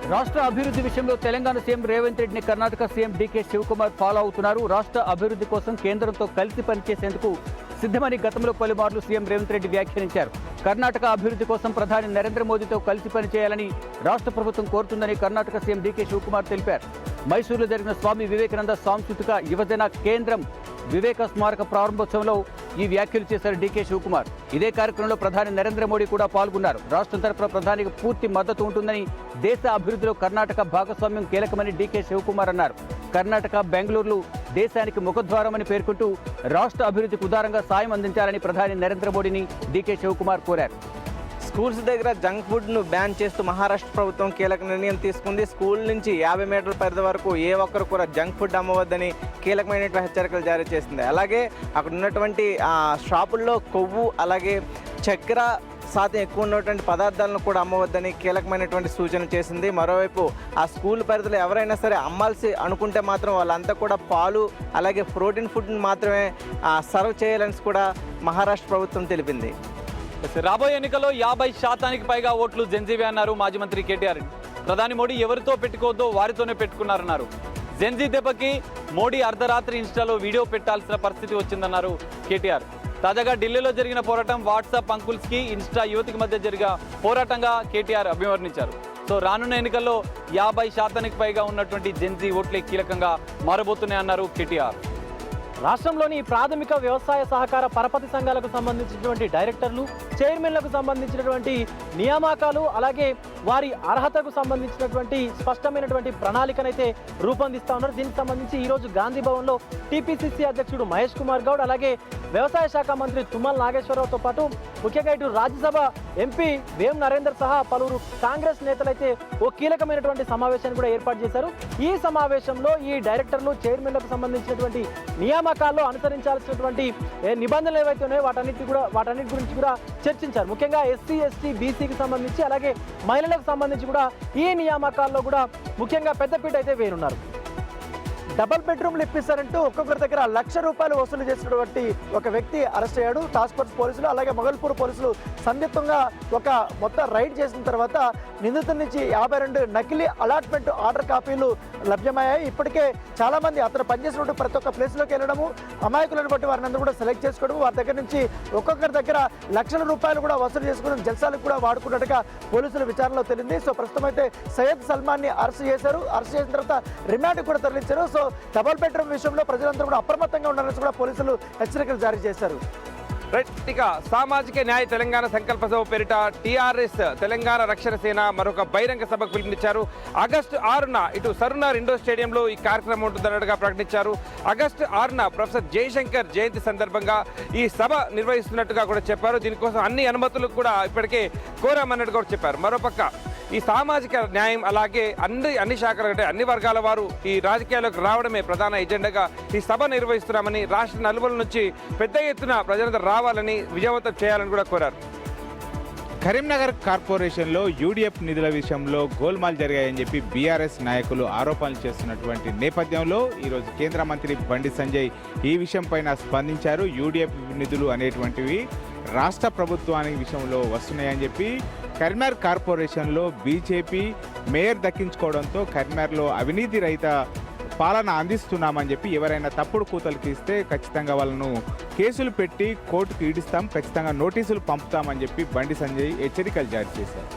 రాష్ట్ర అభివృద్ధి విషయంలో తెలంగాణ సీఎం రేవంత్ రెడ్డిని Karnataka CM DK Shivakumar follow అవుతున్నారు. రాష్ట్ర అభివృద్ధి కోసం కేంద్రంతో కలిసి పనిచేసేందుకు సిద్ధమని గతంలో పలుమార్లు సీఎం రేవంత్ రెడ్డి వ్యాఖ్యానించారు. కర్ణాటక అభివృద్ధి కోసం ప్రధాని నరేంద్ర మోదీతో కలిసి పనిచేయాలని రాష్ట్ర ప్రభుత్వం కోరుతుందని కర్ణాటక సీఎం డీకే శివకుమార్ తెలిపారు. మైసూరులో జరిగిన స్వామి వివేకానంద సాంస్కృతిక యువజన కేంద్రం వివేక స్మారక ప్రారంభోత్సవంలో ఈ వ్యాఖ్యలు చేశారు డీకే శివకుమార్. ఇదే కార్యక్రమంలో ప్రధాని నరేంద్ర మోడీ కూడా పాల్గొన్నారు. రాష్ట్రం తరఫున ప్రధానికి పూర్తి మద్దతు ఉంటుందని, దేశ అభివృద్ధిలో కర్ణాటక భాగస్వామ్యం కీలకమని డీకే శివకుమార్ అన్నారు. కర్ణాటక, బెంగళూరులు దేశానికి ముఖద్వారమని పేర్కొంటూ రాష్ట్ర అభివృద్ధికి ఉదారంగా సాయం అందించాలని ప్రధాని నరేంద్ర మోడీని డీకే శివకుమార్ కోరారు. స్కూల్స్ దగ్గర జంక్ ఫుడ్ను బ్యాన్ చేస్తూ మహారాష్ట్ర ప్రభుత్వం కీలక నిర్ణయం తీసుకుంది. స్కూల్ నుంచి 50 మీటర్ల పరిధి వరకు ఏ ఒక్కరు కూడా జంక్ ఫుడ్ అమ్మవద్దని కీలకమైనటువంటి హెచ్చరికలు జారీ చేసింది. అలాగే అక్కడ ఉన్నటువంటి షాపుల్లో కొవ్వు అలాగే చక్కెర శాతం ఎక్కువ ఉన్నటువంటి పదార్థాలను కూడా అమ్మవద్దని కీలకమైనటువంటి సూచన చేసింది. మరోవైపు ఆ స్కూల్ పరిధిలో ఎవరైనా సరే అమ్మాల్సి అనుకుంటే మాత్రం వాళ్ళంతా కూడా పాలు అలాగే ప్రోటీన్ ఫుడ్ని మాత్రమే సర్వ్ చేయాలని కూడా మహారాష్ట్ర ప్రభుత్వం తెలిపింది. రాబోయే ఎన్నికల్లో 50% పైగా ఓట్లు జెన్జీవే అన్నారు మాజీ మంత్రి కేటీఆర్. ప్రధాని మోడీ ఎవరితో పెట్టుకోవద్దో వారితోనే పెట్టుకున్నారన్నారు. జెన్జీ దెబ్బకి మోడీ అర్ధరాత్రి ఇన్స్టాలో వీడియో పెట్టాల్సిన పరిస్థితి వచ్చిందన్నారు కేటీఆర్. తాజాగా ఢిల్లీలో జరిగిన పోరాటం వాట్సాప్ అంకుల్స్కి ఇన్స్టా యువతికి మధ్య జరిగిన పోరాటంగా కేటీఆర్ అభివర్ణించారు. సో రానున్న ఎన్నికల్లో 50% పైగా ఉన్నటువంటి జెన్జీ ఓట్లే కీలకంగా మారబోతున్నాయన్నారు కేటీఆర్. రాష్ట్రంలోని ప్రాథమిక వ్యవసాయ సహకార పరపతి సంఘాలకు సంబంధించినటువంటి డైరెక్టర్లు, చైర్మన్లకు సంబంధించినటువంటి నియామకాలు అలాగే వారి అర్హతకు సంబంధించినటువంటి స్పష్టమైనటువంటి ప్రణాళికనైతే రూపొందిస్తూ ఉన్నారు. దీనికి సంబంధించి ఈరోజు గాంధీ భవన్లో టీపీసీసీ అధ్యక్షుడు మహేష్ కుమార్ గౌడ్ అలాగే వ్యవసాయ శాఖ మంత్రి తుమ్మల నాగేశ్వరరావుతో పాటు ముఖ్యంగా ఇటు రాజ్యసభ ఎంపీ వేం నరేందర్ సహా పలువురు కాంగ్రెస్ నేతలైతే ఓ కీలకమైనటువంటి సమావేశాన్ని కూడా ఏర్పాటు చేశారు. ఈ సమావేశంలో ఈ డైరెక్టర్లు, చైర్మన్లకు సంబంధించినటువంటి నియామకాల్లో అనుసరించాల్సినటువంటి నిబంధనలు ఏవైతే ఉన్నాయో వాటన్నిటి గురించి కూడా చర్చించారు. ముఖ్యంగా ఎస్సీ, ఎస్టీ, బీసీకి సంబంధించి అలాగే మహిళలకు సంబంధించి కూడా ఈ నియామకాల్లో కూడా ముఖ్యంగా పెద్దపీట అయితే వేయనున్నారు. డబల్ బెడ్రూమ్లు ఇప్పిస్తారంటూ ఒక్కొక్కరి దగ్గర ₹1,00,000 వసూలు చేసినటువంటి ఒక వ్యక్తి అరెస్ట్ అయ్యాడు. టాస్క్ ఫోర్స్ పోలీసులు అలాగే మొగల్పూర్ పోలీసులు సంయుక్తంగా ఒక మొత్తం రైడ్ చేసిన తర్వాత నిందితుల నుంచి 52 నకిలీ అలాట్మెంట్ ఆర్డర్ కాపీలు లభ్యమయ్యాయి. ఇప్పటికే చాలామంది అతను పనిచేసినట్టు ప్రతి ఒక్క ప్లేస్లోకి వెళ్ళడము, అమాయకులను బట్టి వారిని అందరూ కూడా సెలెక్ట్ చేసుకోవడం, వారి దగ్గర నుంచి ఒక్కొక్కరి దగ్గర ₹1,00,000 కూడా వసూలు చేసుకుని జల్సాలకు కూడా వాడుకున్నట్టుగా పోలీసుల విచారణలో తెలిసింది. సో ప్రస్తుతం అయితే సయ్యద్ సల్మాన్ని అరెస్ట్ చేశారు. అరెస్ట్ చేసిన తర్వాత రిమాండ్ కూడా తరలించారు. సో డబల్ బెడ్రూమ్ విషయంలో ప్రజలందరూ కూడా అప్రమత్తంగా ఉండాలని కూడా పోలీసులు హెచ్చరికలు జారీ చేశారు. ఇక సామాజిక న్యాయ తెలంగాణ సంకల్ప సభ పేరిట టీఆర్ఎస్ తెలంగాణ రక్షణ సేన మరొక బహిరంగ సభకు పిలుపునిచ్చారు. ఆగస్టు 6న ఇటు సరునార్ ఇండోర్ స్టేడియంలో ఈ కార్యక్రమం ఉంటుందన్నట్టుగా ప్రకటించారు. ఆగస్టు 6న ప్రొఫెసర్ జయశంకర్ జయంతి సందర్భంగా ఈ సభ నిర్వహిస్తున్నట్టుగా కూడా చెప్పారు. దీనికోసం అన్ని అనుమతులు కూడా ఇప్పటికే కోరామన్నట్టు కూడా చెప్పారు. మరోపక్క ఈ సామాజిక న్యాయం అలాగే అన్ని శాఖల అంటే అన్ని వర్గాల వారు ఈ రాజకీయాల్లోకి రావడమే ప్రధాన ఎజెండాగా ఈ సభ నిర్వహిస్తున్నామని, రాష్ట్ర నలుమూలల నుంచి పెద్ద ఎత్తున ప్రజలందరూ రావాలని, విజయవంతం చేయాలని కూడా కోరారు. కరీంనగర్ కార్పొరేషన్లో యూడీఎఫ్ నిధుల విషయంలో గోల్మాల్ జరిగాయని చెప్పి బీఆర్ఎస్ నాయకులు ఆరోపణలు చేస్తున్నటువంటి నేపథ్యంలో ఈరోజు కేంద్ర మంత్రి బండి సంజయ్ ఈ విషయం పైన స్పందించారు. యూడీఎఫ్ నిధులు అనేటువంటివి రాష్ట్ర ప్రభుత్వానికి విషయంలో వస్తున్నాయని చెప్పి కరీంనగర్ కార్పొరేషన్లో బీజేపీ మేయర్ దక్కించుకోవడంతో కరీంనగర్లో అవినీతి రహిత పాలన అందిస్తున్నామని చెప్పి ఎవరైనా తప్పుడు కూతలు తీస్తే ఖచ్చితంగా వాళ్ళను కేసులు పెట్టి కోర్టుకు ఈడిస్తాం, ఖచ్చితంగా నోటీసులు పంపుతామని చెప్పి బండి సంజయ్ హెచ్చరికలు జారీ చేశారు.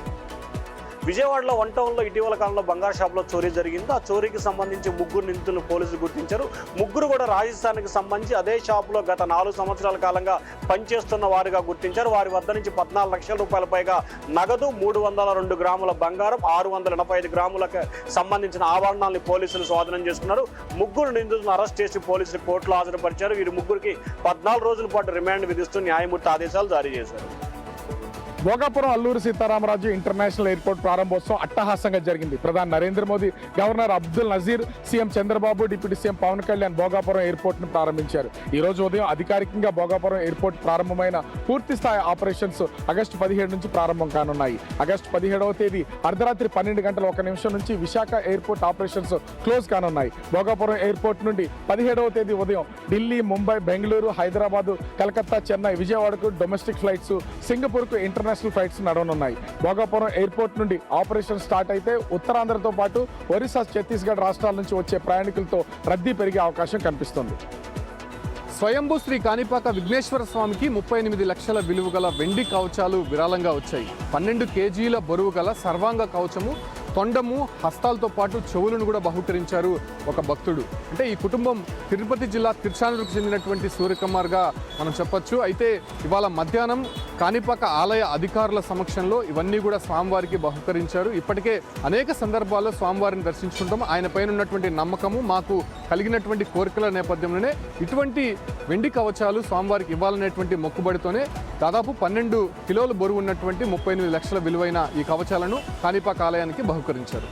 విజయవాడలో వన్ టౌన్లో ఇటీవల కాలంలో బంగారు షాప్లో చోరీ జరిగింది. ఆ చోరీకి సంబంధించి 3 నిందితులను పోలీసులు గుర్తించారు. 3 కూడా రాజస్థాన్కి సంబంధించి అదే షాపులో గత 4 సంవత్సరాల కాలంగా పనిచేస్తున్న వారిగా గుర్తించారు. వారి వద్ద నుంచి ₹14 లక్షల పైగా నగదు, 302 గ్రాముల బంగారం, 685 గ్రాములకు సంబంధించిన ఆభరణాలను పోలీసులు స్వాధీనం చేసుకున్నారు. 3 నిందితులను అరెస్ట్ చేసి పోలీసులు కోర్టులో హాజరుపరిచారు. వీరి 3కి 14 రోజుల పాటు రిమాండ్ విధిస్తూ న్యాయమూర్తి ఆదేశాలు జారీ చేశారు. భోగాపురం అల్లూరి సీతారామరాజు ఇంటర్నేషనల్ ఎయిర్పోర్ట్ ప్రారంభోత్సవం అట్టహాసంగా జరిగింది. ప్రధాని Narendra Modi, governor Abdul Nazeer, CM Chandrababu, deputy CM Pawan Kalyan Bhogapuram ఎయిర్పోర్ట్ను ప్రారంభించారు. ఈ రోజు ఉదయం అధికారికంగా భోగాపురం ఎయిర్పోర్ట్ ప్రారంభమైన పూర్తి స్థాయి ఆపరేషన్స్ ఆగస్టు 17 నుంచి ప్రారంభం కానున్నాయి. ఆగస్టు 17వ తేదీ అర్ధరాత్రి 12:01 నుంచి విశాఖ ఎయిర్పోర్ట్ ఆపరేషన్స్ క్లోజ్ కానున్నాయి. భోగాపురం ఎయిర్పోర్ట్ నుండి 17వ తేదీ ఉదయం ఢిల్లీ, ముంబై, బెంగళూరు, హైదరాబాద్, కలకత్తా, చెన్నై, విజయవాడకు డొమెస్టిక్ ఫ్లైట్స్, సింగపూర్కు ఇంటర్నేషనల్ ఇంటర్నేషనల్ ఫ్లైట్స్ నడవనున్నాయి. భోగాపురం ఎయిర్పోర్ట్ నుండి ఆపరేషన్ స్టార్ట్ అయితే ఉత్తరాంధ్రతో పాటు ఒరిస్సా, ఛత్తీస్గఢ్ రాష్ట్రాల నుంచి వచ్చే ప్రయాణికులతో రద్దీ పెరిగే అవకాశం కనిపిస్తుంది. స్వయంభూ శ్రీ కాణిపాక విఘ్నేశ్వర స్వామికి 38 లక్షల విలువ గల వెండి కవచాలు విరాళంగా వచ్చాయి. 12 కేజీల బరువు గల సర్వాంగ కవచము, తొండము, హస్తాలతో పాటు చెవులను కూడా బహుకరించారు ఒక భక్తుడు. అంటే ఈ కుటుంబం తిరుపతి జిల్లా తిరుచానూరుకు చెందినటువంటి సూర్యకుమార్గా మనం చెప్పొచ్చు. అయితే ఇవాళ మధ్యాహ్నం కాణిపాక ఆలయ అధికారుల సమక్షంలో ఇవన్నీ కూడా స్వామివారికి బహుకరించారు. ఇప్పటికే అనేక సందర్భాల్లో స్వామివారిని దర్శించుకుంటాం. ఆయన పైన ఉన్నటువంటి నమ్మకము, మాకు కలిగినటువంటి కోరికల నేపథ్యంలోనే ఇటువంటి వెండి కవచాలు స్వామివారికి ఇవ్వాలనేటువంటి మొక్కుబడితోనే దాదాపు 12 కిలోల బరువు ఉన్నటువంటి 38 లక్షల విలువైన ఈ కవచాలను కాణిపాక ఆలయానికి బహుకరించారు.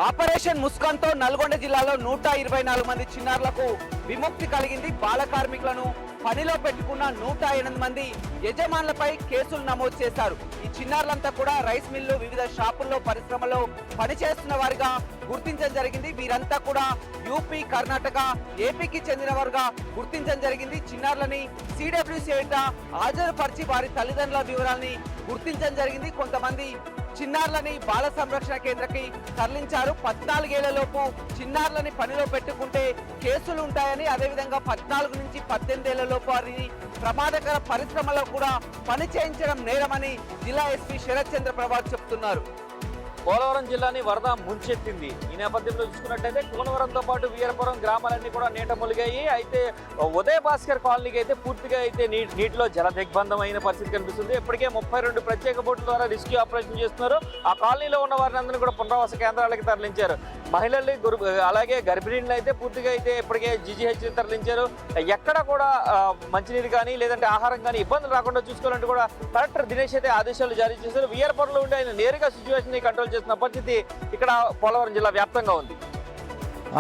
ఆపరేషన్ ముస్కాన్తో నల్గొండ జిల్లాలో 124 మంది చిన్నారులకు విముక్తి కలిగింది. బాల కార్మికులను పనిలో పెట్టుకున్న 108 మంది యజమానులపై కేసులు నమోదు చేశారు. ఈ చిన్నారులంతా కూడా రైస్ మిల్లు, వివిధ షాపుల్లో, పరిశ్రమలో పనిచేస్తున్న వారిగా గుర్తించడం జరిగింది. వీరంతా కూడా యూపీ, కర్ణాటక, ఏపీకి చెందిన వారుగా గుర్తించడం జరిగింది. చిన్నారులని సిడబ్ల్యూసీ వెంట హాజరుపరిచి వారి తల్లిదండ్రుల వివరాలని గుర్తించడం జరిగింది. కొంతమంది చిన్నారులని బాల సంరక్షణ కేంద్రకి తరలించారు. 14 ఏళ్లలోపు చిన్నారులని పనిలో పెట్టుకుంటే కేసులు ఉంటాయని, అదేవిధంగా 14 నుంచి 18 ఏళ్లలోపు వారిని ప్రమాదకర పరిశ్రమలో కూడా పని చేయించడం నేరమని జిల్లా ఎస్పీ శరత్ చంద్ర ప్రభాత్ చెప్తున్నారు. పోలవరం జిల్లాని వరద ముంచెత్తింది. ఈ నేపథ్యంలో చూసుకున్నట్టయితే కోనవరంతో పాటు వీరపురం గ్రామాలన్నీ కూడా నీట ములిగాయి. అయితే ఉదయ భాస్కర్ కాలనీకి అయితే పూర్తిగా అయితే నీటిలో జల దిగ్బంధం అయిన పరిస్థితి కనిపిస్తుంది. ఇప్పటికే 32 ప్రత్యేక బోట్ల ద్వారా రెస్క్యూ ఆపరేషన్ చేస్తున్నారు. ఆ కాలనీలో ఉన్న వారిని అందరినీ కూడా పునరావాస కేంద్రాలకి తరలించారు. మహిళల్ని, అలాగే గర్భిణీలను అయితే పూర్తిగా అయితే ఇప్పటికే జీజీహెచ్ తరలించారు. ఎక్కడ కూడా మంచినీరు కానీ లేదంటే ఆహారం కానీ ఇబ్బందులు రాకుండా చూసుకోవాలంటే కూడా కలెక్టర్ దినేష్ అయితే ఆదేశాలు జారీ చేశారు. వీరపురంలో ఉండి ఆయన నేరుగా సిచ్యువేషన్ కంట్రోల్ చేస్తున్న పరిస్థితి ఇక్కడ పోలవరం జిల్లా వ్యాప్తంగా ఉంది.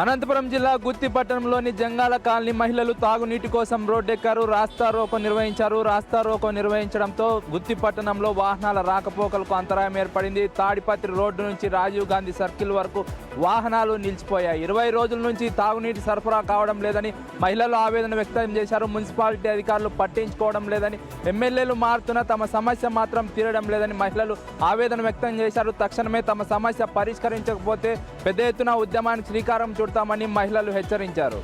అనంతపురం జిల్లా గుత్తి పట్టణంలోని జంగాల కాలనీ మహిళలు తాగునీటి కోసం రోడ్డెక్కారు. రాస్తా రోకో నిర్వహించారు. రాస్తా రోకో నిర్వహించడంతో గుత్తి పట్టణంలో వాహనాల రాకపోకలకు అంతరాయం ఏర్పడింది. తాడిపత్రి రోడ్డు నుంచి రాజీవ్ గాంధీ సర్కిల్ వరకు వాహనాలు నిలిచిపోయాయి. 20 రోజుల నుంచి తాగునీటి సరఫరా కావడం లేదని మహిళలు ఆవేదన వ్యక్తం చేశారు. మున్సిపాలిటీ అధికారులు పట్టించుకోవడం లేదని, ఎమ్మెల్యేలు మారుతున్నా తమ సమస్య మాత్రం తీరడం లేదని మహిళలు ఆవేదన వ్యక్తం చేశారు. తక్షణమే తమ సమస్య పరిష్కరించకపోతే పెద్ద ఎత్తున ఉద్యమానికి శ్రీకారం చుడతామని మహిళలు హెచ్చరించారు.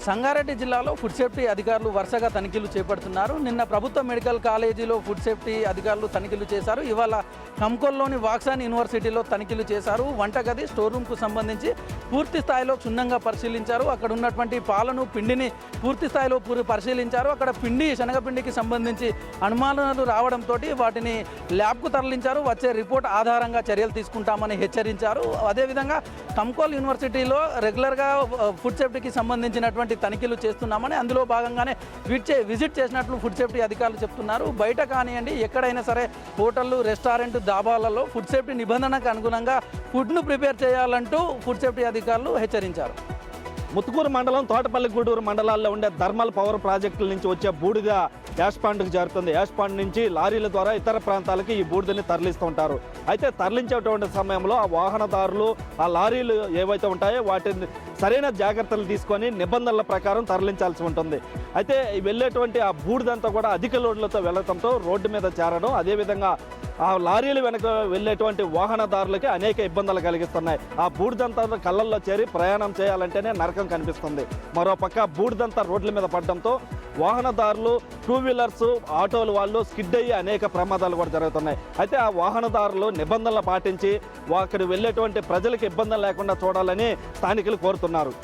సంగారెడ్డి జిల్లాలో ఫుడ్ సేఫ్టీ అధికారులు వరుసగా తనిఖీలు చేపడుతున్నారు. నిన్న ప్రభుత్వ మెడికల్ కాలేజీలో ఫుడ్ సేఫ్టీ అధికారులు తనిఖీలు చేశారు. ఇవాళ కంకోల్లోని వాక్సాన్ యూనివర్సిటీలో తనిఖీలు చేశారు. వంటగది, స్టోర్ రూమ్కు సంబంధించి పూర్తి స్థాయిలో క్షుణ్ణంగా పరిశీలించారు. అక్కడ ఉన్నటువంటి పాలను, పిండిని పూర్తి స్థాయిలో పరిశీలించారు. అక్కడ పిండి, శనగపిండికి సంబంధించి అనుమానాలు రావడంతో వాటిని ల్యాబ్కు తరలించారు. వచ్చే రిపోర్ట్ ఆధారంగా చర్యలు తీసుకుంటామని హెచ్చరించారు. అదేవిధంగా కంకోల్ యూనివర్సిటీలో రెగ్యులర్గా ఫుడ్ సేఫ్టీకి సంబంధించినటువంటి తనిఖీలు చేస్తున్నామని, అందులో భాగంగానే విజిట్ చేసినట్లు ఫుడ్ సేఫ్టీ అధికారులు చెప్తున్నారు. బయట కానివ్వండి, ఎక్కడైనా సరే హోటళ్ళు, రెస్టారెంట్, దాబాలలో ఫుడ్ సేఫ్టీ నిబంధనకు అనుగుణంగా ఫుడ్ను ప్రిపేర్ చేయాలంటూ ఫుడ్ సేఫ్టీ అధికారులు హెచ్చరించారు. ముత్తుకూరు మండలం, తోటపల్లి, గూడూరు మండలాల్లో ఉండే థర్మల్ పవర్ ప్రాజెక్టుల నుంచి వచ్చే బూడిద యాష్పాండ్కి చేరుతుంది. యాష్పాండ్ నుంచి లారీల ద్వారా ఇతర ప్రాంతాలకి ఈ బూడిదని తరలిస్తూ ఉంటారు. అయితే తరలించేటువంటి సమయంలో ఆ వాహనదారులు, ఆ లారీలు ఏవైతే ఉంటాయో వాటిని సరైన జాగ్రత్తలు తీసుకొని నిబంధనల ప్రకారం తరలించాల్సి ఉంటుంది. అయితే వెళ్ళేటువంటి ఆ బూడిదంతా కూడా అధిక లోడ్లతో వెళ్ళడంతో రోడ్డు మీద చేరడం, అదేవిధంగా ఆ లారీలు వెనక వెళ్ళేటువంటి వాహనదారులకి అనేక ఇబ్బందులు కలిగిస్తున్నాయి. ఆ బూడిదంతా కళ్ళల్లో చేరి ప్రయాణం చేయాలంటేనే నరకం కనిపిస్తుంది. మరోపక్క బూడిదంతా రోడ్ల మీద పడడంతో వాహనదారులు, టూ వీలర్స్, ఆటోలు వాళ్ళు స్కిడ్ అయ్యి అనేక ప్రమాదాలు కూడా జరుగుతున్నాయి. అయితే ఆ వాహనదారులు నిబంధనలు పాటించి అక్కడ వెళ్ళేటువంటి ప్రజలకు ఇబ్బందులు లేకుండా చూడాలని స్థానికులు కోరుతున్నారు.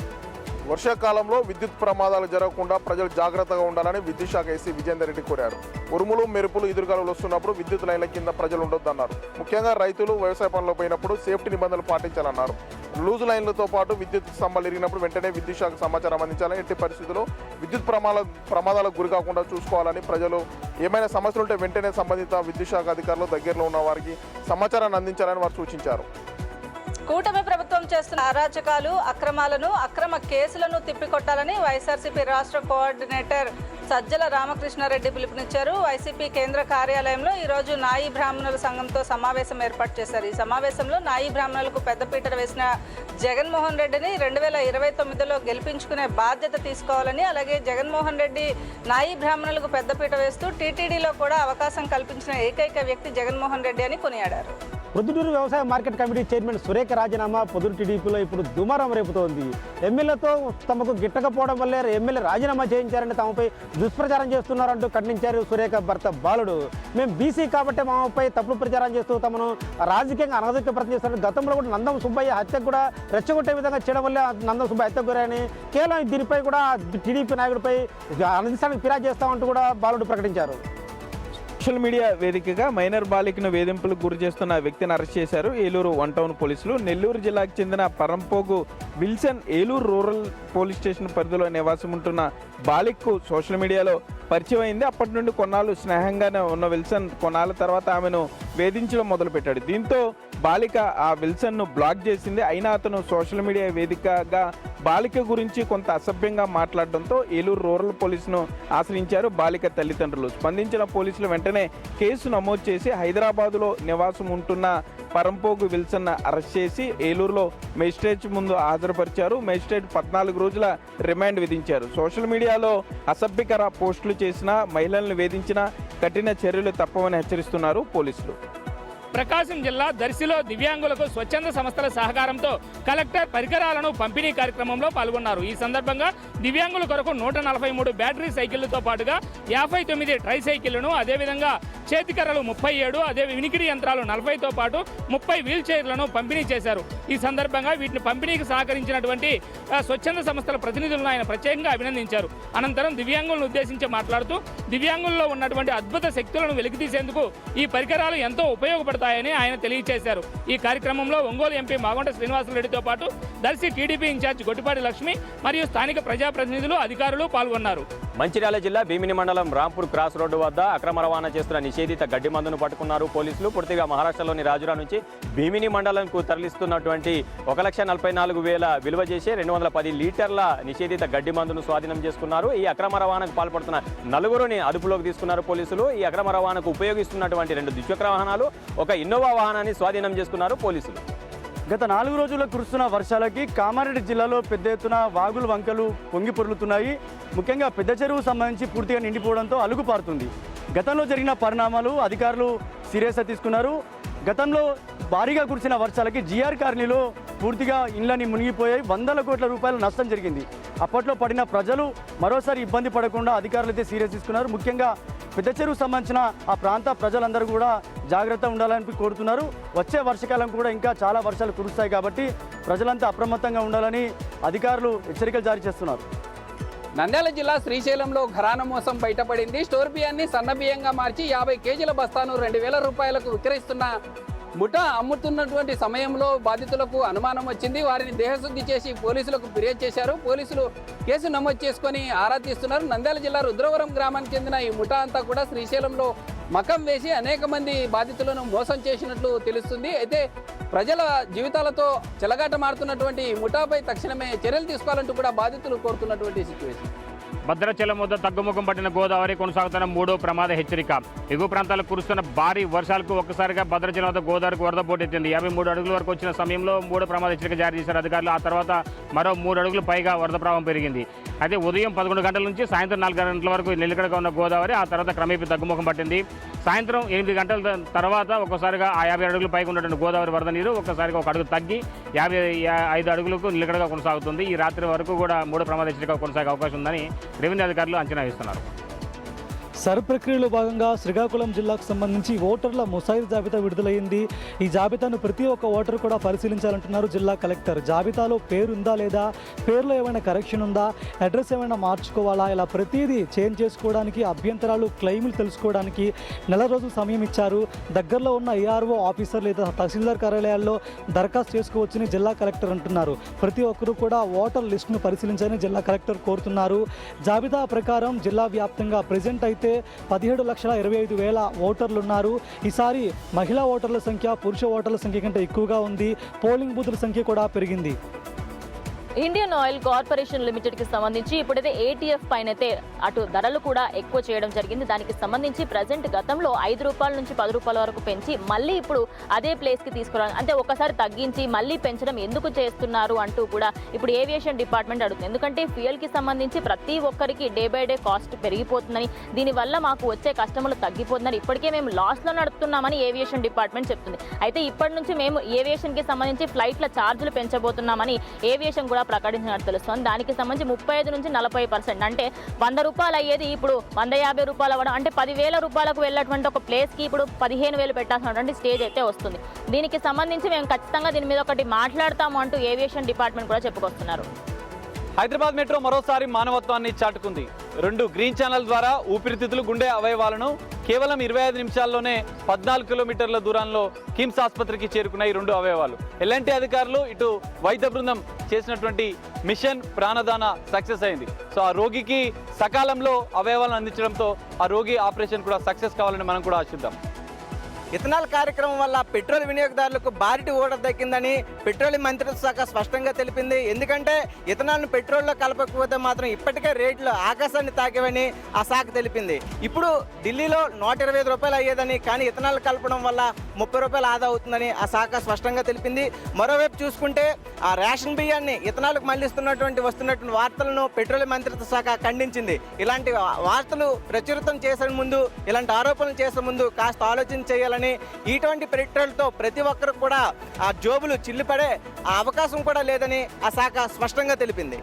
వర్షాకాలంలో విద్యుత్ ప్రమాదాలు జరగకుండా ప్రజలు జాగ్రత్తగా ఉండాలని విద్యుత్ శాఖ ఎస్సీ విజేందర్ రెడ్డి కోరారు. ఉరుములు, మెరుపులు, ఎదురుగాలులు వస్తున్నప్పుడు విద్యుత్ లైన్ల కింద ప్రజలు ఉండొద్దన్నారు. ముఖ్యంగా రైతులు వ్యవసాయ పనులు పోయినప్పుడు సేఫ్టీ నిబంధనలు పాటించాలన్నారు. లూజ్ లైన్లతో పాటు విద్యుత్ స్తంభాలు ఇరిగినప్పుడు వెంటనే విద్యుత్ శాఖ సమాచారం అందించాలని, ఎట్టి పరిస్థితుల్లో విద్యుత్ ప్రమాదాలకు గురి కాకుండా చూసుకోవాలని, ప్రజలు ఏమైనా సమస్యలు ఉంటే వెంటనే సంబంధిత విద్యుత్ శాఖ అధికారులు దగ్గరలో ఉన్న వారికి సమాచారాన్ని అందించాలని వారు సూచించారు. కూటమి ప్రభుత్వం చేస్తున్న అరాచకాలు, అక్రమాలను, అక్రమ కేసులను తిప్పికొట్టాలని వైఎస్ఆర్సీపీ రాష్ట్ర కోఆర్డినేటర్ సజ్జల రామకృష్ణారెడ్డి పిలుపునిచ్చారు. వైసీపీ కేంద్ర కార్యాలయంలో ఈరోజు నాయి బ్రాహ్మణుల సంఘంతో సమావేశం ఏర్పాటు చేశారు. ఈ సమావేశంలో నాయి బ్రాహ్మణులకు పెద్దపీట వేసిన జగన్మోహన్ రెడ్డిని 2029లో గెలిపించుకునే బాధ్యత తీసుకోవాలని, అలాగే జగన్మోహన్ రెడ్డి నాయి బ్రాహ్మణులకు పెద్దపీట వేస్తూ టీటీడీలో కూడా అవకాశం కల్పించిన ఏకైక వ్యక్తి జగన్మోహన్ రెడ్డి అని కొనియాడారు. ప్రొద్దుటూరు వ్యవసాయ మార్కెట్ కమిటీ చైర్మన్ సురేఖ రాజీనామా పొదురు టీడీపీలో ఇప్పుడు దుమారం రేపుతోంది. ఎమ్మెల్యేతో తమకు గిట్టకపోవడం వల్లే ఎమ్మెల్యే రాజీనామా చేయించారని తమపై దుష్ప్రచారం చేస్తున్నారంటూ ఖండించారు సురేఖ భర్త బాలుడు. మేము బీసీ కాబట్టి మాపై తప్పుడు ప్రచారం చేస్తూ తమను రాజకీయంగా అనధికృతం చేస్తున్నారు. గతంలో కూడా నందం సుబ్బయ్య హత్యకు కూడా రెచ్చగొట్టే విధంగా చేయడం వల్ల నందం సుబ్బయ్య హత్యకు గురని కేవలం దీనిపై కూడా టీడీపీ నాయకుడిపై అనధికారానికి ఫిర్యాదు చేస్తామంటూ కూడా బాలుడు ప్రకటించారు. సోషల్ మీడియా వేదికగా మైనర్ బాలికను వేధింపులకు గురి చేస్తున్న వ్యక్తిని అరెస్ట్ చేశారు ఏలూరు 1 టౌన్ పోలీసులు. నెల్లూరు జిల్లాకు చెందిన Parampogu Wilson Eluru rural police station పరిధిలో నివాసం ఉంటున్న బాలికకు సోషల్ మీడియాలో పరిచయం అయింది. అప్పటి నుండి కొన్నాళ్ళు స్నేహంగానే ఉన్న విల్సన్ కొన్నాళ్ళ తర్వాత ఆమెను వేధించడం మొదలుపెట్టాడు. దీంతో బాలిక ఆ విల్సన్ను బ్లాక్ చేసింది. అయినా అతను సోషల్ మీడియా వేదికగా బాలిక గురించి కొంత అసభ్యంగా మాట్లాడడంతో ఏలూరు రూరల్ పోలీసును ఆశ్రయించారు బాలిక తల్లిదండ్రులు. స్పందించిన పోలీసులు వెంటనే కేసు నమోదు చేసి హైదరాబాదులో నివాసం ఉంటున్న పరంపోగు విల్సన్ అరెస్ట్ చేసి ఏలూరులో మేజిస్ట్రేట్ ముందు హాజరుపరిచారు. మేజిస్ట్రేట్ 14 రోజుల రిమాండ్ విధించారు. సోషల్ మీడియాలో అసభ్యకర పోస్టులు చేసిన, మహిళలను వేధించిన కఠిన చర్యలు తప్పవని హెచ్చరిస్తున్నారు పోలీసులు. ప్రకాశం జిల్లా దర్శిలో దివ్యాంగులకు స్వచ్ఛంద సంస్థల సహకారంతో కలెక్టర్ పరికరాలను పంపిణీ కార్యక్రమంలో పాల్గొన్నారు. ఈ సందర్భంగా దివ్యాంగుల కొరకు 143 బ్యాటరీ సైకిళ్లతో పాటుగా 59 ట్రై సైకిళ్లను, అదేవిధంగా చేతికర్రలు 37, అదే వినికిడి యంత్రాలు 40తో పాటు 30 వీల్ చైర్లను పంపిణీ చేశారు. ఈ సందర్భంగా వీటిని పంపిణీకి సహకరించినటువంటి స్వచ్ఛంద సంస్థల ప్రతినిధులను ఆయన ప్రత్యేకంగా అభినందించారు. అనంతరం దివ్యాంగులను ఉద్దేశించి మాట్లాడుతూ దివ్యాంగుల్లో ఉన్నటువంటి అద్భుత శక్తులను వెలికితీసేందుకు ఈ పరికరాలు ఎంతో ఉపయోగపడతాయని ఆయన తెలియజేశారు. ఈ కార్యక్రమంలో ఒంగోలు ఎంపీ మాగొండ శ్రీనివాసరెడ్డితో పాటు దర్శి టీడీపీ ఇన్ఛార్జ్ గొట్టిపాటి లక్ష్మి మరియు స్థానిక ప్రజాప్రతినిధులు, అధికారులు పాల్గొన్నారు. మంచిర్యాల జిల్లా భీమిని మండలం రాంపూర్ క్రాస్ రోడ్డు వద్ద అక్రమ రవాణా చేస్తున్న నిషేధిత గడ్డి మందును పట్టుకున్నారు పోలీసులు. పూర్తిగా మహారాష్ట్రలోని రాజురా నుంచి భీమిని మండలంకు తరలిస్తున్నటువంటి 1,44,000 విలువ చేసే 210 లీటర్ల నిషేధిత గడ్డి మందును స్వాధీనం చేసుకున్నారు. ఈ అక్రమ రవాణాకు పాల్పడుతున్న 4గురిని అదుపులోకి తీసుకున్నారు పోలీసులు. ఈ అక్రమ రవాణాకు ఉపయోగిస్తున్నటువంటి 2 ద్విచక్ర వాహనాలు, ఒక ఇన్నోవా వాహనాన్ని స్వాధీనం చేసుకున్నారు పోలీసులు. గత 4 రోజుల్లో కురుస్తున్న వర్షాలకి కామారెడ్డి జిల్లాలో పెద్ద ఎత్తున వాగులు, వంకలు పొంగి పొర్లుతున్నాయి. ముఖ్యంగా పెద్ద చెరువు సంబంధించి పూర్తిగా నిండిపోవడంతో అలుగుపారుతుంది. గతంలో జరిగిన పరిణామాలు అధికారులు సీరియస్గా తీసుకున్నారు. గతంలో భారీగా కురిసిన వర్షాలకి జిఆర్ కాలనీలో పూర్తిగా ఇళ్లని మునిగిపోయాయి. 100 కోట్ల రూపాయల నష్టం జరిగింది. అప్పట్లో పడిన ప్రజలు మరోసారి ఇబ్బంది పడకుండా అధికారులు అయితే సీరియస్ తీసుకున్నారు. ముఖ్యంగా పెద్ద చెరువు సంబంధించిన ఆ ప్రాంత ప్రజలందరూ కూడా జాగ్రత్త ఉండాలని కోరుతున్నారు. వచ్చే వర్షాకాలం కూడా ఇంకా చాలా వర్షాలు కురుస్తాయి కాబట్టి ప్రజలంతా అప్రమత్తంగా ఉండాలని అధికారులు హెచ్చరికలు జారీ చేస్తున్నారు. నంద్యాల జిల్లా శ్రీశైలంలో ఘరానా మోసం బయటపడింది. స్టోర్ బియ్యాన్ని సన్న బియ్యంగా మార్చి 50 కేజీల బస్తాను 2,000 రూపాయలకు విక్రయిస్తున్న ముఠా అమ్ముతున్నటువంటి సమయంలో బాధితులకు అనుమానం వచ్చింది. వారిని దేహశుద్ధి చేసి పోలీసులకు ఫిర్యాదు చేశారు. పోలీసులు కేసు నమోదు చేసుకొని ఆరా తీస్తున్నారు. నంద్యాల జిల్లా రుద్రవరం గ్రామానికి చెందిన ఈ ముఠా అంతా కూడా శ్రీశైలంలో మకం వేసి అనేక మంది బాధితులను మోసం చేసినట్లు తెలుస్తుంది. అయితే ప్రజల జీవితాలతో చెలగాటమాడుతున్నటువంటి ముఠాపై తక్షణమే చర్యలు తీసుకోవాలంటూ కూడా బాధితులు కోరుతున్నటువంటి సిచ్యువేషన్. భద్రాచలం వద్ద తగ్గుముఖం పట్టిన గోదావరి, కొనసాగుతున్న 3వ ప్రమాద హెచ్చరిక. ఎగువ ప్రాంతాలకు కురుస్తున్న భారీ వర్షాలకు ఒక్కసారిగా భద్రాచలం వద్ద గోదావరికి వరద పోటెత్తింది. 53 అడుగుల వరకు వచ్చిన సమయంలో 3వ ప్రమాద హెచ్చరిక జారీ చేశారు అధికారులు. ఆ తర్వాత మరో 3 అడుగులు పైగా వరద ప్రవాహం పెరిగింది. అయితే ఉదయం 11 గంటల నుంచి సాయంత్రం 4 గంటల వరకు నిలకడగా ఉన్న గోదావరి ఆ తర్వాత క్రమేపీ తగ్గుముఖం పట్టింది. సాయంత్రం 8 గంటల తర్వాత ఒక్కసారిగా ఆ 50 అడుగులు పైకి ఉన్నటువంటి గోదావరి వరద నీరు ఒక్కసారిగా 1 అడుగు తగ్గి 55 అడుగులకు నిలకడగా కొనసాగుతుంది. ఈ రాత్రి వరకు కూడా 3వ ప్రమాద హెచ్చరిక కొనసాగే అవకాశం ఉందని రెవెన్యూ అధికారులు అంచనా వేస్తున్నారు. సర్ ప్రక్రియలో భాగంగా శ్రీకాకుళం జిల్లాకు సంబంధించి ఓటర్ల ముసాయిదా జాబితా విడుదలైంది. ఈ జాబితాను ప్రతి ఒక్క ఓటర్ కూడా పరిశీలించాలంటున్నారు జిల్లా కలెక్టర్. జాబితాలో పేరు ఉందా లేదా, పేరులో ఏమైనా కరెక్షన్ ఉందా, అడ్రస్ ఏమైనా మార్చుకోవాలా, ఇలా ప్రతిదీ చేంజ్ చేసుకోవడానికి, అభ్యంతరాలు, క్లెయిములు తెలుసుకోవడానికి 4 రోజులు సమయం ఇచ్చారు. దగ్గరలో ఉన్న ఏఆర్ఓ ఆఫీసర్ లేదా తహసీల్దార్ కార్యాలయాల్లో దరఖాస్తు చేసుకోవచ్చని జిల్లా కలెక్టర్ అంటున్నారు. ప్రతి ఒక్కరూ కూడా ఓటర్ లిస్టును పరిశీలించాలని జిల్లా కలెక్టర్ కోరుతున్నారు. జాబితా ప్రకారం జిల్లా వ్యాప్తంగా ప్రెజెంట్ అయితే 17,25,000 ఓటర్లు ఉన్నారు. ఈసారి మహిళా ఓటర్ల సంఖ్య పురుష ఓటర్ల సంఖ్య కంటే ఎక్కువగా ఉంది. పోలింగ్ బూతుల సంఖ్య కూడా పెరిగింది. ఇండియన్ ఆయిల్ కార్పొరేషన్ లిమిటెడ్కి సంబంధించి ఇప్పుడైతే ఏటీఎఫ్ పైన అయితే అటు ధరలు కూడా ఎక్కువ చేయడం జరిగింది. దానికి సంబంధించి ప్రజెంట్ గతంలో 5 రూపాయల నుంచి 10 రూపాయల వరకు పెంచి మళ్ళీ ఇప్పుడు అదే ప్లేస్కి తీసుకురావాలి, అంటే ఒకసారి తగ్గించి మళ్ళీ పెంచడం ఎందుకు చేస్తున్నారు అంటూ కూడా ఇప్పుడు ఏవియేషన్ డిపార్ట్మెంట్ అడుగుతుంది. ఎందుకంటే ఫ్యూయల్కి సంబంధించి ప్రతి ఒక్కరికి డే బై డే కాస్ట్ పెరిగిపోతుందని, దీనివల్ల మాకు వచ్చే కస్టమర్లు తగ్గిపోతుందని, ఇప్పటికే మేము లాస్లో నడుపుతున్నామని ఏవియేషన్ డిపార్ట్మెంట్ చెప్తుంది. అయితే ఇప్పటి నుంచి మేము ఏవియేషన్కి సంబంధించి ఫ్లైట్ల ఛార్జీలు పెంచబోతున్నామని ఏవియేషన్ కూడా ప్రకటించినట్టు తెలుస్తుంది. దానికి సంబంధించి 35 నుంచి 40%, అంటే 100 రూపాయలు అయ్యేది ఇప్పుడు 150 రూపాయలు అవ్వడం, అంటే 10,000 రూపాయలకు వెళ్ళేటువంటి ఒక ప్లేస్కి ఇప్పుడు 15,000 పెట్టాల్సినటువంటి స్టేజ్ అయితే వస్తుంది. దీనికి సంబంధించి మేము ఖచ్చితంగా దీని మీద ఒకటి మాట్లాడతాము అంటూ ఏవియేషన్ డిపార్ట్మెంట్ కూడా చెప్పుకొస్తున్నారు. హైదరాబాద్ మెట్రో మరోసారి మానవత్వాన్ని చాటుకుంది. 2 గ్రీన్ ఛానల్ ద్వారా ఊపిరితిత్తులు, గుండె అవయవాలను కేవలం 25 నిమిషాల్లోనే 14 కిలోమీటర్ల దూరంలో కిమ్స్ ఆసుపత్రికి చేరుకున్నాయి 2 అవయవాలు. ఎల్ఎన్టీ అధికారులు ఇటు వైద్య బృందం చేసినటువంటి మిషన్ ప్రాణదాన సక్సెస్ అయింది. సో ఆ రోగికి సకాలంలో అవయవాలను అందించడంతో ఆ రోగి ఆపరేషన్ కూడా సక్సెస్ కావాలని మనం కూడా ఆశిద్దాం. ఇథనాల్ కార్యక్రమం వల్ల పెట్రోల్ వినియోగదారులకు భారీ ఊరట దక్కిందని పెట్రోలియం మంత్రిత్వ శాఖ స్పష్టంగా తెలిపింది. ఎందుకంటే ఇథనాల్ను పెట్రోల్లో కలపకపోతే మాత్రం ఇప్పటికే రేట్లు ఆకాశాన్ని తాకేవని ఆ శాఖ తెలిపింది. ఇప్పుడు ఢిల్లీలో 125 రూపాయలు అయ్యేదని, కానీ ఇథనాల్ కలపడం వల్ల 30 రూపాయలు ఆదా అవుతుందని ఆ శాఖ స్పష్టంగా తెలిపింది. మరోవైపు చూసుకుంటే ఆ రేషన్ బియ్యాన్ని ఇథనాల్కు వస్తున్నటువంటి వార్తలను పెట్రోలియం మంత్రిత్వ శాఖ ఖండించింది. ఇలాంటి వార్తలు ప్రచురితం చేసే ముందు, ఇలాంటి ఆరోపణలు చేసే ముందు కాస్త ఆలోచన చేయాలని, ఇటువంటి పెట్రోల్తో ప్రతి ఒక్కరు కూడా ఆ జోబులు చిల్లిపడే అవకాశం కూడా లేదని ఆ శాఖ స్పష్టంగా తెలిపింది.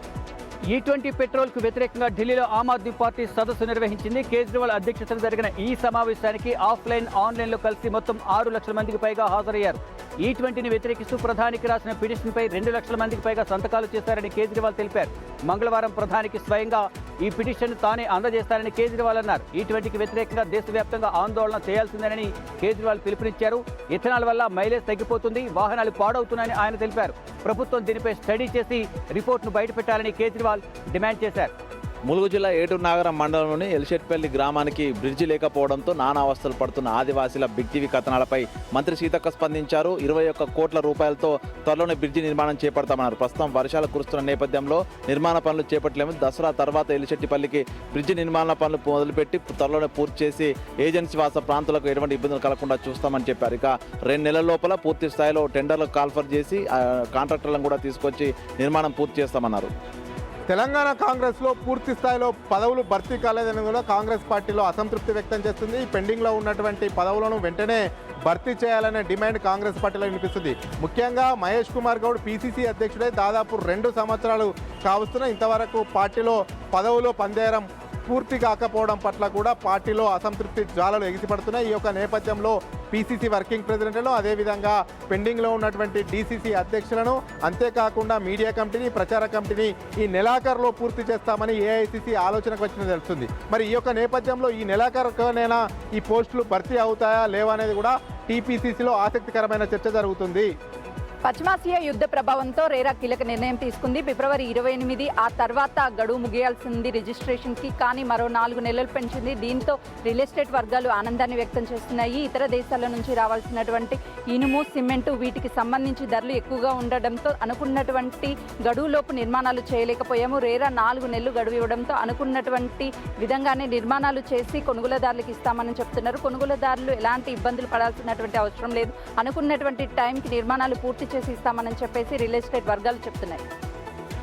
E20 పెట్రోల్కు వ్యతిరేకంగా ఢిల్లీలో ఆమ్ ఆద్మీ పార్టీ సదస్సు నిర్వహించింది. కేజ్రీవాల్ అధ్యక్షతన జరిగిన ఈ సమావేశానికి ఆఫ్లైన్, ఆన్లైన్లో కలిసి మొత్తం 6 లక్షల మందికి పైగా హాజరయ్యారు. E20ని వ్యతిరేకిస్తూ ప్రధానికి రాసిన పిటిషన్పై 2 లక్షల మందికి పైగా సంతకాలు చేశారని కేజ్రీవాల్ తెలిపారు. మంగళవారం ప్రధానికి స్వయంగా ఈ పిటిషన్ తానే అందజేస్తారని కేజ్రీవాల్ అన్నారు. E20కి వ్యతిరేకంగా దేశవ్యాప్తంగా ఆందోళన చేయాల్సిందేనని కేజ్రీవాల్ పిలుపునిచ్చారు. ఇథనాల్ వల్ల మైలేజ్ తగ్గిపోతుంది, వాహనాలు పాడవుతున్నాయని ఆయన తెలిపారు. ప్రభుత్వం దీనిపై స్టడీ చేసి రిపోర్ట్ను బయటపెట్టాలని కేజ్రీవాల్ డిమాండ్ చేశారు. ములుగు జిల్లా ఏటూరు నాగరం మండలంలోని ఎలిషెట్పల్లి గ్రామానికి బ్రిడ్జి లేకపోవడంతో నానావస్థలు పడుతున్న ఆదివాసీల బిగ్ టీవీ కథనాలపై మంత్రి సీతక్క స్పందించారు. 21 కోట్ల రూపాయలతో త్వరలోనే బ్రిడ్జి నిర్మాణం చేపడతామన్నారు. ప్రస్తుతం వర్షాలు కురుస్తున్న నేపథ్యంలో నిర్మాణ పనులు చేపట్టలేము. దసరా తర్వాత ఎలిషెట్టిపల్లికి బ్రిడ్జి నిర్మాణ పనులు మొదలుపెట్టి త్వరలోనే పూర్తి చేసి ఏజెన్సీ వాస ప్రాంతాలకు ఎటువంటి ఇబ్బందులు కలగకుండా చూస్తామని చెప్పారు. ఇక 2 నెలల లోపల పూర్తి స్థాయిలో టెండర్లకు కాల్ఫర్ చేసి కాంట్రాక్టర్లను కూడా తీసుకొచ్చి నిర్మాణం పూర్తి చేస్తామన్నారు. తెలంగాణ కాంగ్రెస్లో పూర్తి స్థాయిలో పదవులు భర్తీ కాలేదని కూడా కాంగ్రెస్ పార్టీలో అసంతృప్తి వ్యక్తం చేస్తుంది. పెండింగ్లో ఉన్నటువంటి పదవులను వెంటనే భర్తీ చేయాలనే డిమాండ్ కాంగ్రెస్ పార్టీలో వినిపిస్తుంది. ముఖ్యంగా మహేష్ కుమార్ గౌడ్ పీసీసీ అధ్యక్షుడై దాదాపు 2 సంవత్సరాలు కావస్తున్న ఇంతవరకు పార్టీలో పదవులో పందేరం పూర్తి కాకపోవడం పట్ల కూడా పార్టీలో అసంతృప్తి జ్వాలలు ఎగిసిపడుతున్నాయి. ఈ యొక్క నేపథ్యంలో పీసీసీ వర్కింగ్ ప్రెసిడెంట్లను, అదేవిధంగా పెండింగ్లో ఉన్నటువంటి డీసీసీ అధ్యక్షులను, అంతేకాకుండా మీడియా కమిటీని, ప్రచార కమిటీని ఈ నెలాఖరులో పూర్తి చేస్తామని ఏఐసీసీ ఆలోచనకు వచ్చినది తెలుస్తుంది. మరి ఈ యొక్క నేపథ్యంలో ఈ నెలాఖరునైనా ఈ పోస్టులు భర్తీ అవుతాయా లేవా అనేది కూడా టీపీసీసీలో ఆసక్తికరమైన చర్చ జరుగుతుంది. పశ్చిమాసియా యుద్ధ ప్రభావంతో రేరా కీలక నిర్ణయం తీసుకుంది. ఫిబ్రవరి 28 ఆ తర్వాత గడువు ముగియాల్సింది రిజిస్ట్రేషన్కి, కానీ మరో 4 నెలలు పెంచింది. దీంతో రియల్ ఎస్టేట్ వర్గాలు ఆనందాన్ని వ్యక్తం చేస్తున్నాయి. ఇతర దేశాల నుంచి రావాల్సినటువంటి ఇనుము, సిమెంటు వీటికి సంబంధించి ధరలు ఎక్కువగా ఉండడంతో అనుకున్నటువంటి గడువులోపు నిర్మాణాలు చేయలేకపోయాము. రేరా 4 నెలలు గడువు ఇవ్వడంతో అనుకున్నటువంటి విధంగానే నిర్మాణాలు చేసి కొనుగోలుదారులకు ఇస్తామని చెప్తున్నారు. కొనుగోలుదారులు ఎలాంటి ఇబ్బందులు పడాల్సినటువంటి అవసరం లేదు. అనుకున్నటువంటి టైంకి నిర్మాణాలు పూర్తి చేసి ఇస్తామని చెప్పేసి రియల్ ఎస్టేట్ వర్గాలు చెప్తున్నాయి.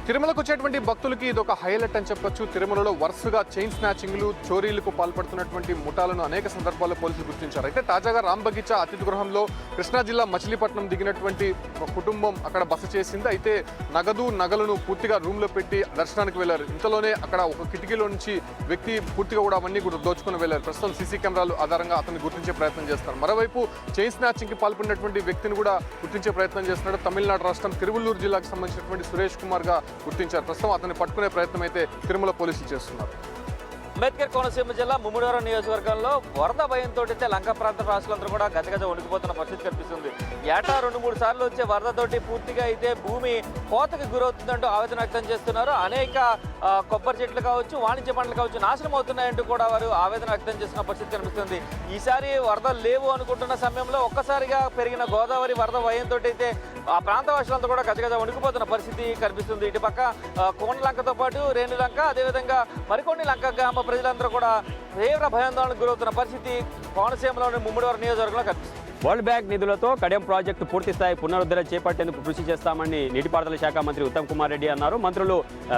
తిరుమలకు వచ్చేటువంటి భక్తులకి ఇది ఒక హైలైట్ అని చెప్పొచ్చు. తిరుమలలో వరుసగా చైన్ స్నాచింగ్లు, చోరీలకు పాల్పడుతున్నటువంటి ముఠాలను అనేక సందర్భాల్లో పోలీసులు గుర్తించారు. అయితే తాజాగా రాంబగీచా అతిథి గృహంలో కృష్ణా జిల్లా మచిలీపట్నం దిగినటువంటి కుటుంబం అక్కడ బస చేసింది. అయితే నగలను పూర్తిగా రూమ్లో పెట్టి దర్శనానికి వెళ్లారు. ఇంతలోనే అక్కడ ఒక కిటికీలో నుంచి వ్యక్తి పూర్తిగా కూడా అవన్నీ కూడా దోచుకుని వెళ్లారు. ప్రస్తుతం సీసీ కెమెరాలు ఆధారంగా అతన్ని గుర్తించే ప్రయత్నం చేస్తారు. మరోవైపు చైన్ స్నాచింగ్కి పాల్పడినటువంటి వ్యక్తిని కూడా గుర్తించే ప్రయత్నం చేస్తున్నాడు. తమిళనాడు రాష్ట్రం తిరువల్లూరు జిల్లాకు సంబంధించినటువంటి సురేష్ కుమార్ గా గుర్తించారు. ప్రస్తుతం అతన్ని పట్టుకునే ప్రయత్నం అయితే తిరుమల పోలీసులు చేస్తున్నారు. అంబేద్కర్ కోనసీమ జిల్లా ముమ్మడివరం నియోజకవర్గంలో వరద భయంతో అయితే లంక ప్రాంత రాష్ట్రాలందరూ కూడా గజగజ వణికిపోతున్న పరిస్థితి కనిపిస్తుంది. ఏటా 2-3 సార్లు వచ్చే వరదతోటి పూర్తిగా అయితే భూమి కోతకు గురవుతుందంటూ ఆవేదన వ్యక్తం చేస్తున్నారు. అనేక కొబ్బరి చెట్లు కావచ్చు, వాణిజ్య పంటలు కావచ్చు నాశనం అవుతున్నాయంటూ కూడా వారు ఆవేదన వ్యక్తం చేస్తున్న పరిస్థితి కనిపిస్తుంది. ఈసారి వరదలు లేవు అనుకుంటున్న సమయంలో ఒక్కసారిగా పెరిగిన గోదావరి వరద భయంతో అయితే ఆ ప్రాంత వాసులంతా కూడా గజగజ వణికిపోతున్న పరిస్థితి కనిపిస్తుంది. ఇటుపక్క కోనలంకతో పాటు రేణులంక, అదేవిధంగా మరికొన్ని లంక గ్రామ ప్రజలందరూ కూడా తీవ్ర భయాందోళనకు గురవుతున్న పరిస్థితి కోనసీమలోని ముమ్మడివారి నియోజకవర్గంలో కనిపిస్తుంది. వరల్డ్ బ్యాంక్ నిధులతో కడెం ప్రాజెక్టు పూర్తి స్థాయి పునరుద్ధరణ చేపట్టేందుకు కృషి చేస్తామని నీటిపారుదల శాఖ మంత్రి ఉత్తమ్ కుమార్ రెడ్డి అన్నారు. మంత్రులు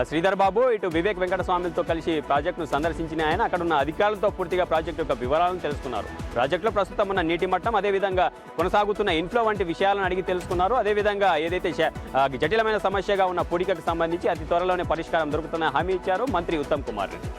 శ్రీధర్ బాబు, ఇటు వివేక్ వెంకటస్వామిలతో కలిసి ప్రాజెక్టును సందర్శించిన ఆయన అక్కడున్న అధికారులతో పూర్తిగా ప్రాజెక్టు యొక్క వివరాలను తెలుసుకున్నారు. ప్రాజెక్టులో ప్రస్తుతం ఉన్న నీటి మట్టం, అదేవిధంగా కొనసాగుతున్న ఇన్ఫ్లో వంటి విషయాలను అడిగి తెలుసుకున్నారు. అదేవిధంగా ఏదైతే జటిలమైన సమస్యగా ఉన్న పూడికకు సంబంధించి అతి త్వరలోనే పరిష్కారం దొరుకుతున్న హామీ ఇచ్చారు మంత్రి ఉత్తమ్ కుమార్ రెడ్డి.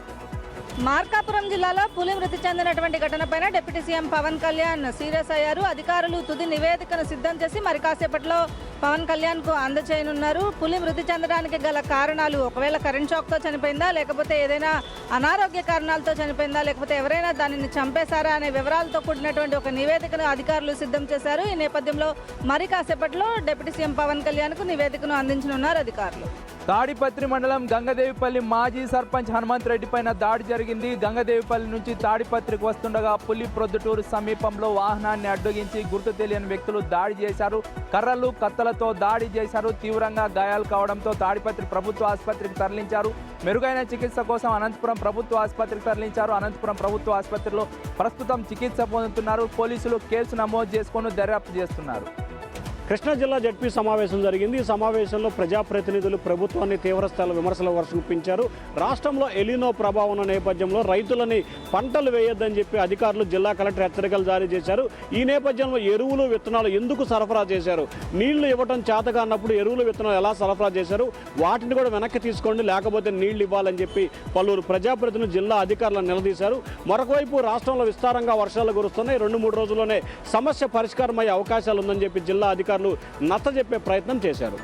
మార్కాపురం జిల్లాలో పులి మృతి చెందినటువంటి ఘటనపైన deputy CM Pawan Kalyan serious అయ్యారు. అధికారులు తుది నివేదికను సిద్ధం చేసి మరి కాసేపట్లో పవన్ కళ్యాణ్కు అందజేయనున్నారు. పులి మృతి చెందడానికి గల కారణాలు, ఒకవేళ కరెంట్ షాక్తో చనిపోయిందా, లేకపోతే ఏదైనా అనారోగ్య కారణాలతో చనిపోయిందా, లేకపోతే ఎవరైనా దానిని చంపేశారా అనే వివరాలతో కూడినటువంటి ఒక నివేదికను అధికారులు సిద్ధం చేశారు. ఈ నేపథ్యంలో మరి కాసేపట్లో డిప్యూటీ సీఎం పవన్ కళ్యాణ్కు నివేదికను అందించనున్నారు అధికారులు. తాడిపత్రి మండలం గంగదేవిపల్లి మాజీ సర్పంచ్ హనుమంత్ రెడ్డి పైన దాడి జరిగింది. గంగదేవిపల్లి నుంచి తాడిపత్రికి వస్తుండగా పులి ప్రొద్దుటూరు సమీపంలో వాహనాన్ని అడ్డగించి గుర్తు తెలియని వ్యక్తులు దాడి చేశారు. కర్రలు, కత్తలతో దాడి చేశారు. తీవ్రంగా గాయాలు కావడంతో తాడిపత్రి ప్రభుత్వ ఆసుపత్రికి తరలించారు. మెరుగైన చికిత్స కోసం అనంతపురం ప్రభుత్వ ఆసుపత్రికి తరలించారు. అనంతపురం ప్రభుత్వ ఆసుపత్రిలో ప్రస్తుతం చికిత్స పొందుతున్నారు. పోలీసులు కేసు నమోదు చేసుకొని దర్యాప్తు చేస్తున్నారు. కృష్ణా జిల్లా జడ్పీ సమావేశం జరిగింది. ఈ సమావేశంలో ప్రజాప్రతినిధులు ప్రభుత్వాన్ని తీవ్రస్థాయిలో విమర్శలు వర్షించారు. రాష్ట్రంలో ఎలినో ప్రభావం ఉన్న నేపథ్యంలో రైతులని పంటలు వేయొద్దని చెప్పి అధికారులు జిల్లా కలెక్టర్ హెచ్చరికలు జారీ చేశారు. ఈ నేపథ్యంలో ఎరువులు, విత్తనాలు ఎందుకు సరఫరా చేశారు, నీళ్లు ఇవ్వడం చేతగా అన్నప్పుడు ఎరువులు, విత్తనాలు ఎలా సరఫరా చేశారు, వాటిని కూడా వెనక్కి తీసుకోండి, లేకపోతే నీళ్లు ఇవ్వాలని చెప్పి పలువురు ప్రజాప్రతినిధులు జిల్లా అధికారులను నిలదీశారు. మరొకవైపు రాష్ట్రంలో విస్తారంగా వర్షాలు కురుస్తున్నాయి. 2-3 రోజుల్లోనే సమస్య పరిష్కారం అయ్యే అవకాశాలు ఉందని చెప్పి జిల్లా అధికారులు నచ్చజెప్పే ప్రయత్నం చేశారు.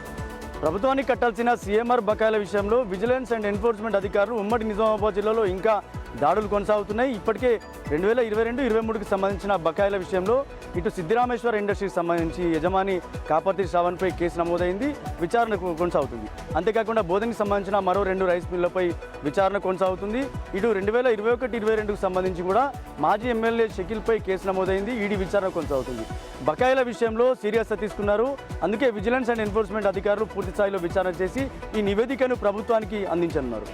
ప్రభుత్వానికి కట్టాల్సిన సీఎంఆర్ బకాయిల విషయంలో విజిలెన్స్ అండ్ ఎన్ఫోర్స్మెంట్ అధికారులు ఉమ్మడి నిజామాబాద్ జిల్లాలో ఇంకా దాడులు కొనసాగుతున్నాయి. ఇప్పటికే 2022-23కి సంబంధించిన బకాయిల విషయంలో ఇటు సిద్ధిరామేశ్వర ఇండస్ట్రీకి సంబంధించి యజమాని కాపర్తి శ్రవణ్పై కేసు నమోదైంది, విచారణ కొనసాగుతుంది. అంతేకాకుండా బోధనకి సంబంధించిన మరో 2 రైస్ మిల్లపై విచారణ కొనసాగుతుంది. ఇటు 2021-22కు సంబంధించి కూడా మాజీ ఎమ్మెల్యే షకీల్పై కేసు నమోదైంది, ఈడీ విచారణ కొనసాగుతుంది. బకాయిల విషయంలో సీరియస్గా తీసుకున్నారు. అందుకే విజిలెన్స్ అండ్ ఎన్ఫోర్స్మెంట్ అధికారులు పూర్తి స్థాయిలో విచారణ చేసి ఈ నివేదికను ప్రభుత్వానికి అందించనున్నారు.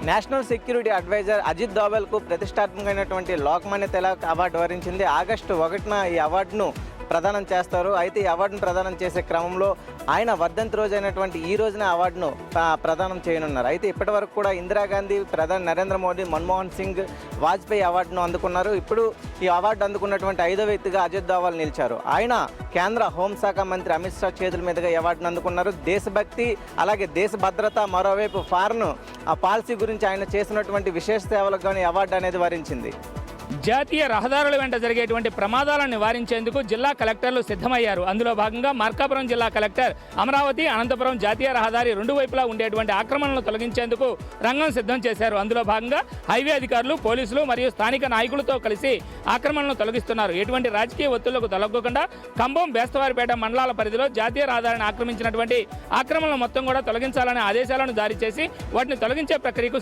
నేషనల్ సెక్యూరిటీ అడ్వైజర్ అజిత్ దోవల్కు ప్రతిష్టాత్మకమైనటువంటి లోక్మాన్య తిలక్ అవార్డు వరించింది. ఆగస్టు 1న ఈ అవార్డును ప్రదానం చేస్తారు. అయితే ఈ అవార్డును ప్రదానం చేసే క్రమంలో ఆయన వర్ధంతి రోజు అయినటువంటి ఈ రోజున అవార్డును ప్రదానం చేయనున్నారు. అయితే ఇప్పటి వరకు కూడా ఇందిరాగాంధీ, ప్రధాని నరేంద్ర మోడీ, మన్మోహన్ సింగ్, వాజ్పేయి అవార్డును అందుకున్నారు. ఇప్పుడు ఈ అవార్డు అందుకున్నటువంటి 5వ వ్యక్తిగా అజిత్ దోవల్ నిలిచారు. ఆయన కేంద్ర హోంశాఖ మంత్రి అమిత్ షా చేతుల మీదుగా ఈ అవార్డును అందుకున్నారు. దేశభక్తి, అలాగే దేశ భద్రత, మరోవైపు ఫారెన్ పాలసీ గురించి ఆయన చేసినటువంటి విశేష సేవలకు గాను ఈ అవార్డు అనేది వరించింది. జాతీయ రహదారుల వెంట జరిగేటువంటి ప్రమాదాలను నివారించేందుకు జిల్లా కలెక్టర్లు సిద్ధమయ్యారు. అందులో భాగంగా మార్కాపురం జిల్లా కలెక్టర్ అమరావతి, అనంతపురం జాతీయ రహదారి 2 వైపులా ఉండేటువంటి ఆక్రమణలను తొలగించేందుకు రంగం సిద్ధం చేశారు. అందులో భాగంగా హైవే అధికారులు, పోలీసులు మరియు స్థానిక నాయకులతో కలిసి ఆక్రమణలను తొలగిస్తున్నారు. ఎటువంటి రాజకీయ ఒత్తిళ్లకు తొలగకుండా ఖమ్మం, బేస్తవారిపేట మండలాల పరిధిలో జాతీయ రహదారిని ఆక్రమించినటువంటి ఆక్రమణలు మొత్తం కూడా తొలగించాలనే ఆదేశాలను జారీ చేసి వాటిని తొలగించే ప్రక్రియకు